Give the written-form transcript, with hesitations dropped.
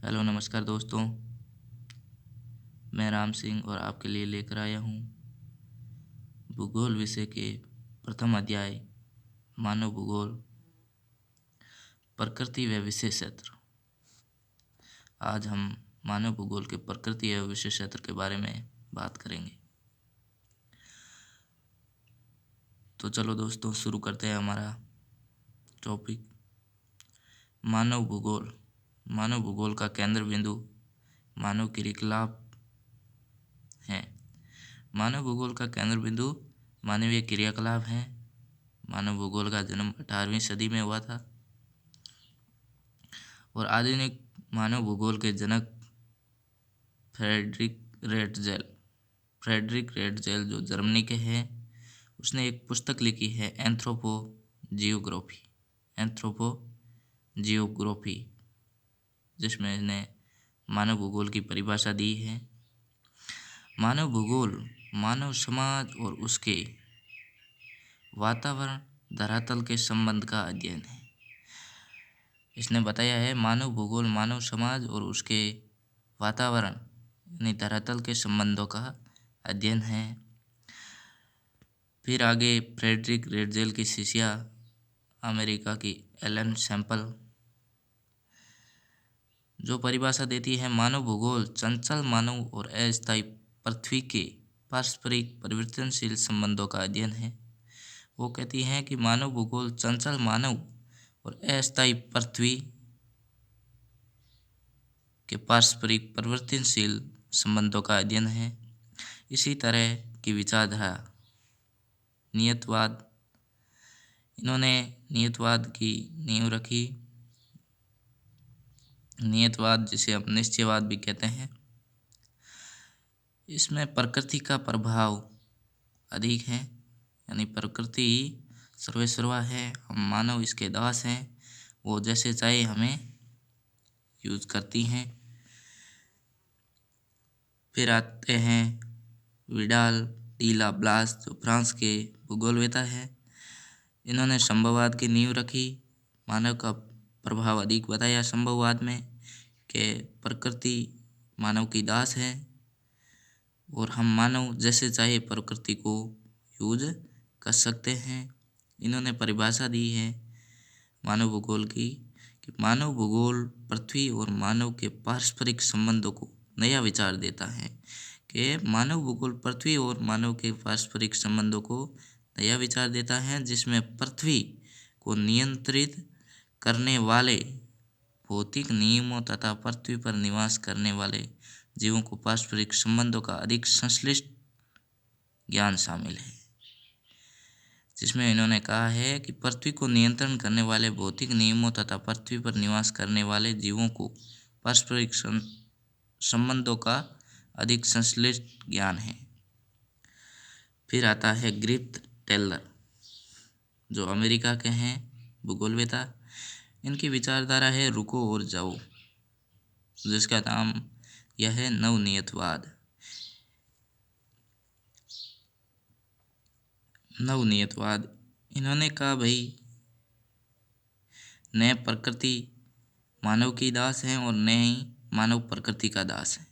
Hello नमस्कार दोस्तों। मैं राम सिंह और आपके लिए लेकर आया हूँ भूगोल विषय के प्रथम अध्याय मानव भूगोल प्रकृति व विशेष क्षेत्र। आज हम मानव भूगोल के प्रकृति व विशेष क्षेत्र के बारे में बात करेंगे। तो चलो दोस्तों शुरू करते हैं हमारा टॉपिक। मानव भूगोल। मानव भूगोल का केंद्र बिंदु मानव क्रियाकलाप है। मानव भूगोल का केंद्र बिंदु मानवीय क्रियाकलाप है। मानव भूगोल का जन्म 18वीं सदी में हुआ था और आधुनिक मानव भूगोल के जनक फ्रेडरिक रेटजेल जो जर्मनी के हैं, उसने एक पुस्तक लिखी है एंथ्रोपोजियोग्राफी, जिसमें इसने मानव भूगोल की परिभाषा दी है। मानव भूगोल मानव समाज और उसके वातावरण धरातल के संबंध का अध्ययन है। इसने बताया है मानव भूगोल मानव समाज और उसके वातावरण यानी धरातल के संबंधों का अध्ययन है। फिर आगे फ्रेडरिक रेटजेल की शिष्या अमेरिका की एलन सैंपल जो परिभाषा देती है मानव भूगोल चंचल मानव और अस्थायी पृथ्वी के पारस्परिक परिवर्तनशील संबंधों का अध्ययन है। वो कहती हैं कि मानव भूगोल चंचल मानव और अस्थायी पृथ्वी के पारस्परिक परिवर्तनशील संबंधों का अध्ययन है। इसी तरह की विचारधारा नियतवाद, इन्होंने नियतवाद की नींव रखी। नियतवाद जिसे हम निश्चयवाद भी कहते हैं, इसमें प्रकृति का प्रभाव अधिक है, यानी प्रकृति सर्वेसर्वा है, हम मानव इसके दास हैं, वो जैसे चाहे हमें यूज करती हैं। फिर आते हैं विडाल डी ला ब्लास जो फ्रांस के भूगोलवेता है। इन्होंने संभववाद की नींव रखी। मानव का प्रभाव अधिक बताया संभववाद में कि प्रकृति मानव की दास है और हम मानव जैसे चाहे प्रकृति को यूज कर सकते हैं। इन्होंने परिभाषा दी है मानव भूगोल की कि मानव भूगोल पृथ्वी और मानव के पारस्परिक संबंधों को नया विचार देता है कि मानव भूगोल पृथ्वी और मानव के पारस्परिक संबंधों को नया विचार देता है, जिसमें पृथ्वी को नियंत्रित करने वाले भौतिक नियमों तथा पृथ्वी पर निवास करने वाले जीवों को पारस्परिक संबंधों का अधिक संश्लिष्ट ज्ञान शामिल है। जिसमें इन्होंने कहा है कि पृथ्वी को नियंत्रण करने वाले भौतिक नियमों तथा पृथ्वी पर निवास करने वाले जीवों को पारस्परिक संबंधों का अधिक संश्लिष्ट ज्ञान है। फिर आता है ग्रिफ्थ टेलर जो अमेरिका के हैं भूगोलवेता। इनकी विचारधारा है रुको और जाओ, जिसका नाम यह है नवनियतवाद। इन्होंने कहा भाई न प्रकृति मानव की दास है और न ही मानव प्रकृति का दास है।